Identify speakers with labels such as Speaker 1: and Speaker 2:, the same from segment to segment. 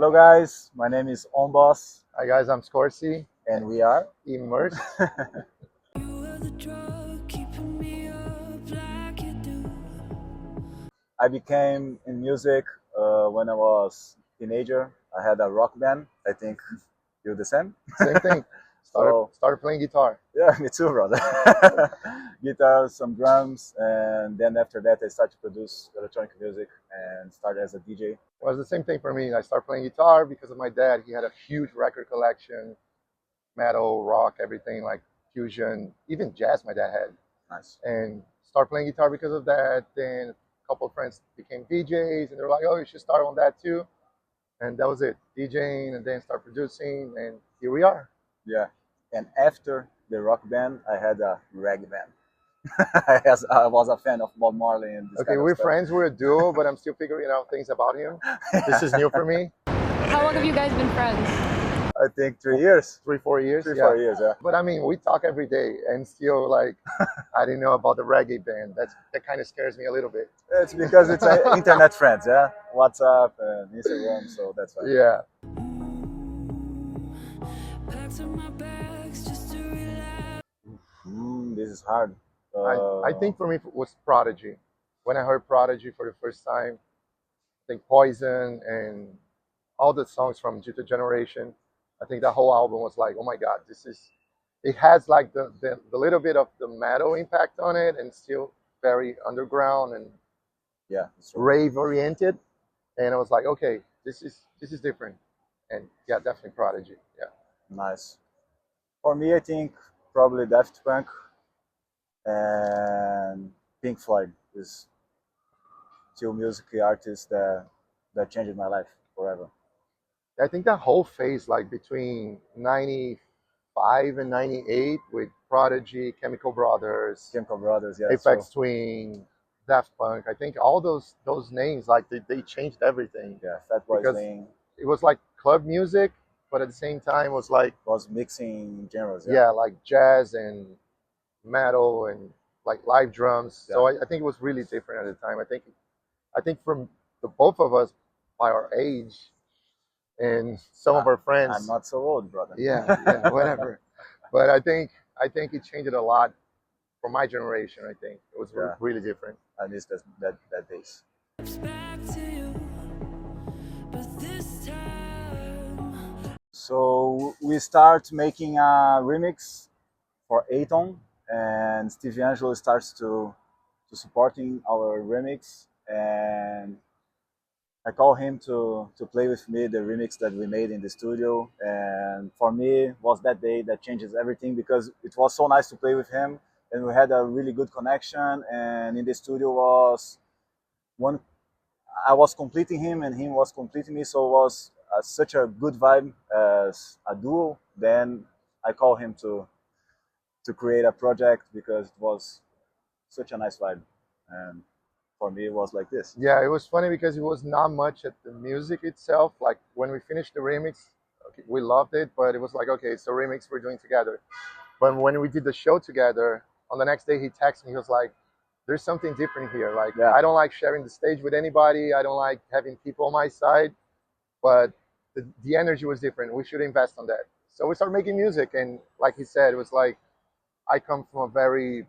Speaker 1: Hello guys, my name is Öwnboss
Speaker 2: Hi guys, I'm Scorsi,
Speaker 1: and we are.
Speaker 2: Immersed.
Speaker 1: I became in music when I was teenager. I had a rock band. I think you're the same.
Speaker 2: Same thing.
Speaker 1: So
Speaker 2: Started playing guitar.
Speaker 1: yeah, me too, brother. Guitar, some drums, and then after that I started to produce electronic music and started as a DJ.
Speaker 2: It was the same thing for me. I started playing guitar because of my dad. He had a huge record collection, metal, rock, everything like fusion, even jazz my dad had.
Speaker 1: Nice.
Speaker 2: And started playing guitar because of that. Then a couple of friends became DJs and they're like, oh, you should start on that too. And that was it, DJing and then start producing and here we are.
Speaker 1: Yeah. And after the rock band, I had a reggae band. I was a fan of Bob Marley and this
Speaker 2: Okay,
Speaker 1: kind of
Speaker 2: we're
Speaker 1: stuff.
Speaker 2: friends, we're a duo, but I'm still figuring out things about him. This is new for me.
Speaker 3: How long have you guys been friends?
Speaker 1: I think 3 years.
Speaker 2: 3-4 years.
Speaker 1: 3-4 years, yeah.
Speaker 2: But I mean, we talk every day, and still, like, I didn't know about the reggae band. That kind of scares me a little bit.
Speaker 1: It's because it's internet friends, yeah? WhatsApp and Instagram, so that's why.
Speaker 2: Yeah.
Speaker 1: This is hard.
Speaker 2: I think for me it was Prodigy. When I heard Prodigy for the first time, I think Poison and all the songs from Jutta Generation, I think that whole album was like, oh my God, it has like the little bit of the metal impact on it and still very underground and
Speaker 1: yeah,
Speaker 2: rave oriented. And I was like, okay, this is different. And yeah, definitely Prodigy. Yeah.
Speaker 1: nice. For me, I think probably Daft Punk and Pink Floyd is two music artists that changed my life forever.
Speaker 2: I think that whole phase, like between 95 and 98 with Prodigy, Chemical Brothers,
Speaker 1: Yeah.
Speaker 2: Aphex Twin, Daft Punk, I think all those names, like they changed everything.
Speaker 1: Yeah, Fatboy
Speaker 2: Because
Speaker 1: Slim
Speaker 2: it was like club music, but at the same time it was like,
Speaker 1: was mixing genres. Yeah.
Speaker 2: yeah, like jazz and metal and like live drums.
Speaker 1: Yeah.
Speaker 2: So I think it was really different at the time. I think from the both of us by our age and some of our friends.
Speaker 1: I'm not so old, brother.
Speaker 2: Yeah, whatever. But I think it changed a lot for my generation. I think it was really different.
Speaker 1: I miss that days. So we start making a remix for Aton, and Steve Angelo starts to supporting our remix, and I call him to play with me the remix that we made in the studio. And for me, was that day that changes everything, because it was so nice to play with him, and we had a really good connection. And in the studio was one, I was completing him and him was completing me, so it was such a good vibe as a duo. Then I call him to create a project because it was such a nice vibe, and for me it was like this.
Speaker 2: Yeah, it was funny because it was not much at the music itself. Like when we finished the remix, okay, we loved it, but it was like, okay, it's a remix we're doing together. But when we did the show together, on the next day he texted me, he was like, there's something different here. Like,
Speaker 1: Yeah.
Speaker 2: I don't like sharing the stage with anybody. I don't like having people on my side, but the energy was different. We should invest on that. So we started making music, and like he said, it was like, I come from a very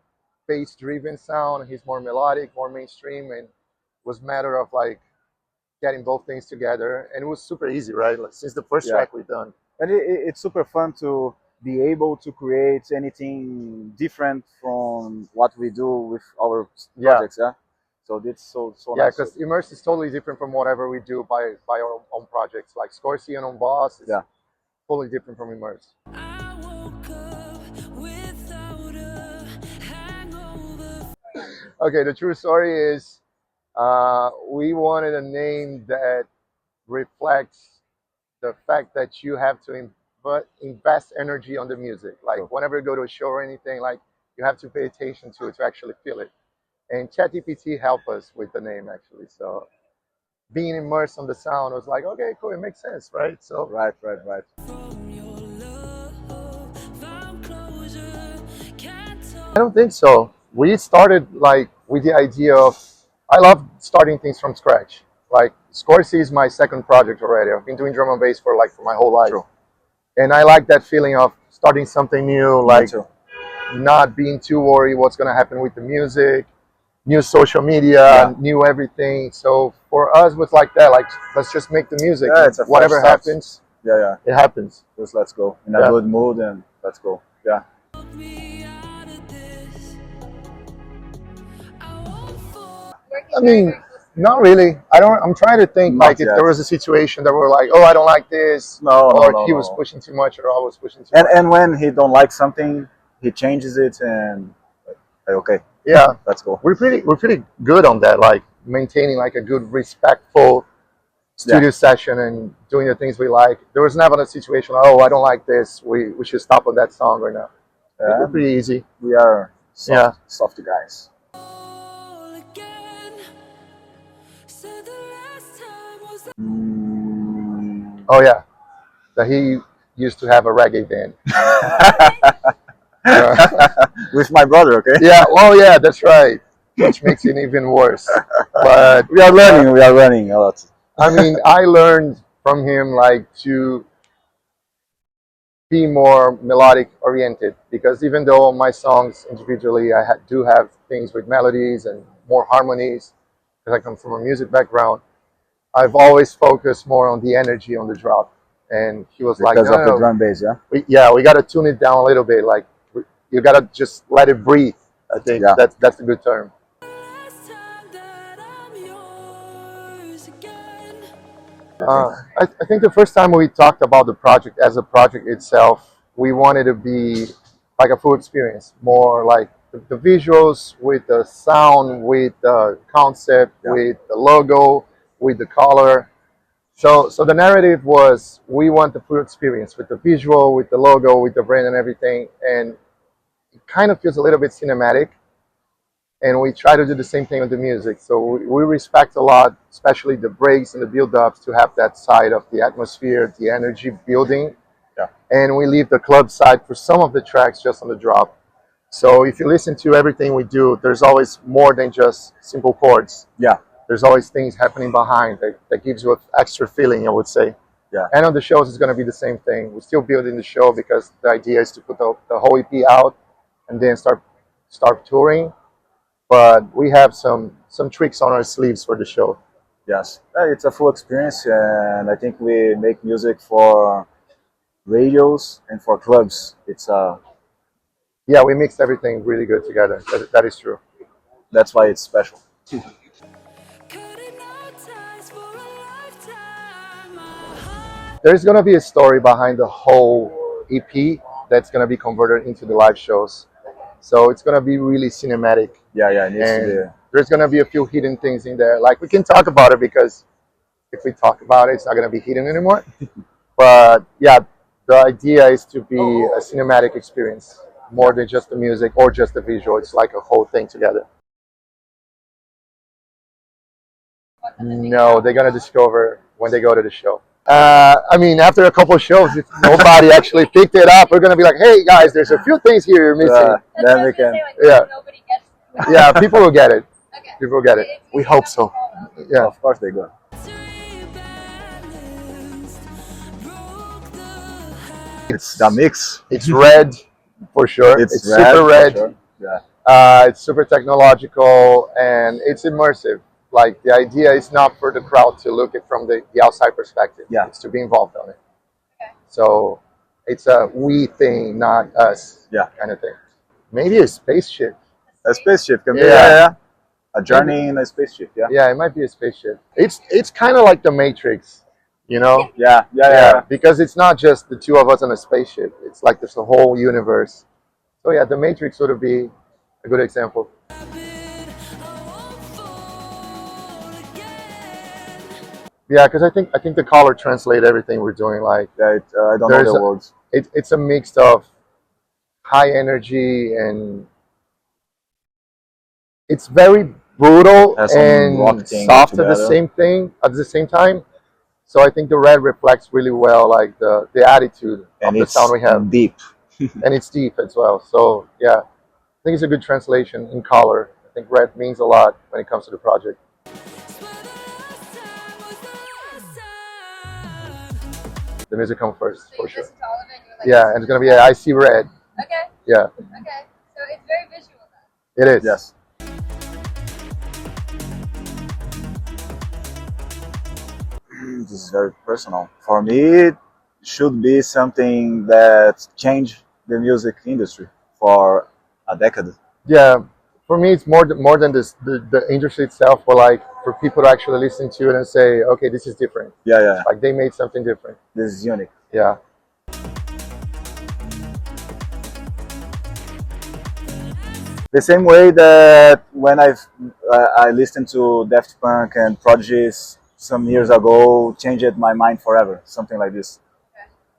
Speaker 2: bass-driven sound. He's more melodic, more mainstream, and it was a matter of like getting both things together. And it was super easy, right? Like, since the first track we've done.
Speaker 1: And it's super fun to be able to create anything different from what we do with our projects. Yeah. So it's so
Speaker 2: yeah,
Speaker 1: nice.
Speaker 2: because Immersed is totally different from whatever we do by our own projects. Like Scorsi and Öwnboss is totally different from Immersed. Okay, the true story is we wanted a name that reflects the fact that you have to invest energy on the music. Like whenever you go to a show or anything, like you have to pay attention to it to actually feel it. And ChatGPT helped us with the name actually. So being immersed on the sound was like, okay, cool, it makes sense, right? So
Speaker 1: right.
Speaker 2: I don't think so. We started like with the idea of, I love starting things from scratch. Like Scorsi is my second project already. I've been doing drum and bass for my whole life.
Speaker 1: True.
Speaker 2: And I like that feeling of starting something new, like not being too worried what's going to happen with the music, new social media, new everything. So for us, it was like that. Like, let's just make the music.
Speaker 1: Yeah, it's a
Speaker 2: whatever happens,
Speaker 1: it
Speaker 2: happens.
Speaker 1: Just let's go in a good mood and let's go. Yeah.
Speaker 2: I mean, not really. I'm trying to think if there was a situation that we're like, oh, I don't like this, or he was pushing too much, or I was pushing too much.
Speaker 1: And when he don't like something, he changes it, and okay.
Speaker 2: Yeah,
Speaker 1: let's go.
Speaker 2: We're pretty good on that, like maintaining like a good, respectful studio session and doing the things we like. There was never a situation, oh, I don't like this, we should stop on that song right now. We're pretty easy.
Speaker 1: We are soft guys.
Speaker 2: Oh yeah, that he used to have a reggae band.
Speaker 1: With my brother, okay?
Speaker 2: Yeah, oh yeah, that's right. Which makes it even worse. But
Speaker 1: we are learning a lot.
Speaker 2: I mean, I learned from him like to be more melodic oriented, because even though my songs individually do have things with melodies and more harmonies, because I come from a music background, I've always focused more on the energy on the drop. And he was like,
Speaker 1: because of the drum bass,
Speaker 2: we got to tune it down a little bit. Like, you got to just let it breathe. I think that's a good term. I think the first time we talked about the project as a project itself, we wanted to be like a full experience, more like the visuals with the sound, with the concept, with the logo, with the color. So the narrative was, we want the full experience with the visual, with the logo, with the brand and everything. And it kind of feels a little bit cinematic. And we try to do the same thing with the music. So we respect a lot, especially the breaks and the build-ups, to have that side of the atmosphere, the energy building.
Speaker 1: Yeah.
Speaker 2: And we leave the club side for some of the tracks just on the drop. So if you listen to everything we do, there's always more than just simple chords.
Speaker 1: Yeah.
Speaker 2: There's always things happening behind that gives you an extra feeling, I would say.
Speaker 1: Yeah.
Speaker 2: And on the shows, it's going to be the same thing. We're still building the show, because the idea is to put the whole EP out and then start touring. But we have some tricks on our sleeves for the show.
Speaker 1: Yes, it's a full experience, and I think we make music for radios and for clubs.
Speaker 2: Yeah, we mixed everything really good together. That is true.
Speaker 1: That's why it's special.
Speaker 2: There's going to be a story behind the whole EP that's going to be converted into the live shows. So it's going to be really cinematic.
Speaker 1: Yeah, it needs to be.
Speaker 2: There's going to be a few hidden things in there. Like, we can talk about it, because if we talk about it, it's not going to be hidden anymore. But yeah, the idea is to be a cinematic experience, more than just the music or just the visual. It's like a whole thing together. No, they're going to discover when they go to the show. I mean, after a couple of shows, if nobody actually picked it up, we're going to be like, hey, guys, there's a few things here you're missing.
Speaker 1: Then we can.
Speaker 2: Yeah, people will get it. Okay. People will get it. We hope so. Yeah,
Speaker 1: of course they go. It's the mix.
Speaker 2: It's red, for sure. It's super red.
Speaker 1: Sure. Yeah.
Speaker 2: It's super technological, and it's immersive. Like, the idea is not for the crowd to look at from the outside perspective.
Speaker 1: Yeah.
Speaker 2: It's to be involved on it. Okay. So it's a we thing, not us kind of thing. Maybe a spaceship.
Speaker 1: A spaceship can be a journey in a spaceship.
Speaker 2: Yeah, it might be a spaceship. It's kind of like the Matrix, you know?
Speaker 1: Yeah.
Speaker 2: Because it's not just the two of us on a spaceship. It's like there's a whole universe. So yeah, the Matrix would be a good example. Yeah, because I think the color translates everything we're doing. Like,
Speaker 1: I don't know the words.
Speaker 2: It's a mix of high energy, and it's very brutal and soft at the same time. So I think the red reflects really well, like the attitude of the sound we have.
Speaker 1: Deep.
Speaker 2: And it's deep as well. So yeah, I think it's a good translation in color. I think red means a lot when it comes to the project. The music comes first,
Speaker 3: So
Speaker 2: for
Speaker 3: you
Speaker 2: sure.
Speaker 3: listen to all of it and you're like,
Speaker 2: Yeah, and it's gonna be I See Red.
Speaker 3: okay,
Speaker 2: Yeah,
Speaker 3: okay. So it's very visual then.
Speaker 2: it is.
Speaker 1: Yes. This is very personal. For me, it should be something that changed the music industry for a decade.
Speaker 2: Yeah, for me, it's more than this the industry itself, but like for people to actually listen to it and say, okay, this is different.
Speaker 1: Yeah, yeah.
Speaker 2: Like they made something different.
Speaker 1: This is unique.
Speaker 2: Yeah.
Speaker 1: The same way that when I listened to Daft Punk and Prodigy some years ago, changed my mind forever. Something like this.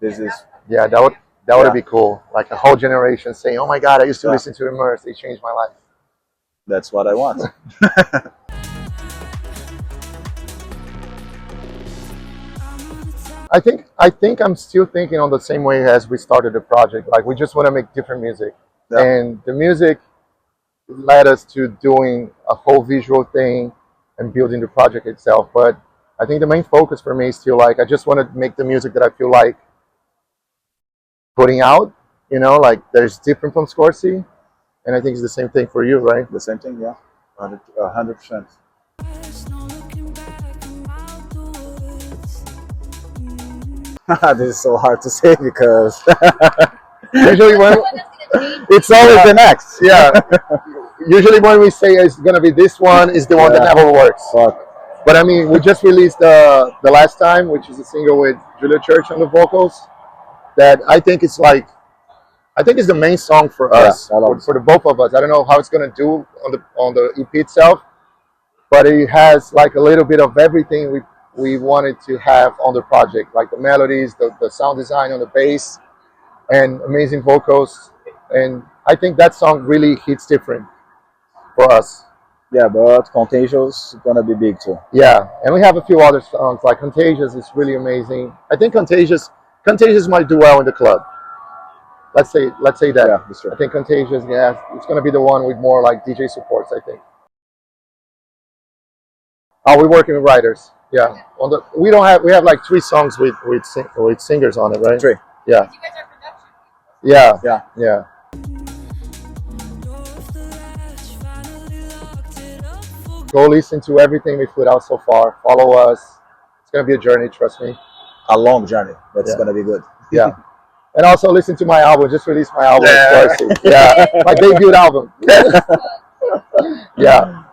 Speaker 1: This is
Speaker 2: Yeah, that would
Speaker 1: Yeah.
Speaker 2: be cool. Like a whole generation saying, "Oh my God, I used to
Speaker 1: Yeah.
Speaker 2: listen to Immersed. They changed my life."
Speaker 1: that's what I want.
Speaker 2: I think I'm still thinking on the same way as we started the project. Like we just want to make different music,
Speaker 1: Yeah.
Speaker 2: and the music led us to doing a whole visual thing and building the project itself. But I think the main focus for me is still like I just want to make the music that I feel like putting out. You know, like there's different from Scorsi, and I think it's the same thing for you, right?
Speaker 1: The same thing, yeah. 100%. This is so hard to say because
Speaker 2: Usually when
Speaker 3: Someone that's gonna change.
Speaker 1: it's always the next.
Speaker 2: yeah, usually when we say it's gonna be this one is the one that
Speaker 1: Yeah.
Speaker 2: never works.
Speaker 1: But
Speaker 2: But I mean, we just released the last time, which is a single with Julia Church on the vocals. That I think it's like, I think it's the main song for
Speaker 1: Yeah,
Speaker 2: us,
Speaker 1: I love it.
Speaker 2: for the both of us. I don't know how it's gonna do on the EP itself, but it has like a little bit of everything we wanted to have on the project, like the melodies, the sound design on the bass, and amazing vocals. And I think that song really hits different for us.
Speaker 1: yeah, but Contagious is gonna be big too.
Speaker 2: Yeah, and we have a few other songs like Contagious is really amazing. I think Contagious might do well in the club. Let's say that.
Speaker 1: Yeah, that's true.
Speaker 2: I think Contagious, yeah, it's gonna be the one with more like DJ supports. I think. Oh, we're working with writers. Yeah, we have like 3 songs with singers on it, right?
Speaker 1: 3.
Speaker 2: Yeah,
Speaker 3: You guys are production.
Speaker 2: yeah,
Speaker 1: Yeah.
Speaker 2: yeah. Go listen to everything we put out so far. Follow us. It's gonna be a journey, trust me.
Speaker 1: A long journey. That's
Speaker 2: Yeah.
Speaker 1: gonna be good.
Speaker 2: Yeah. And also listen to my album. Just released my album.
Speaker 1: Yeah.
Speaker 2: Scorsi. Yeah. My debut album. Yeah.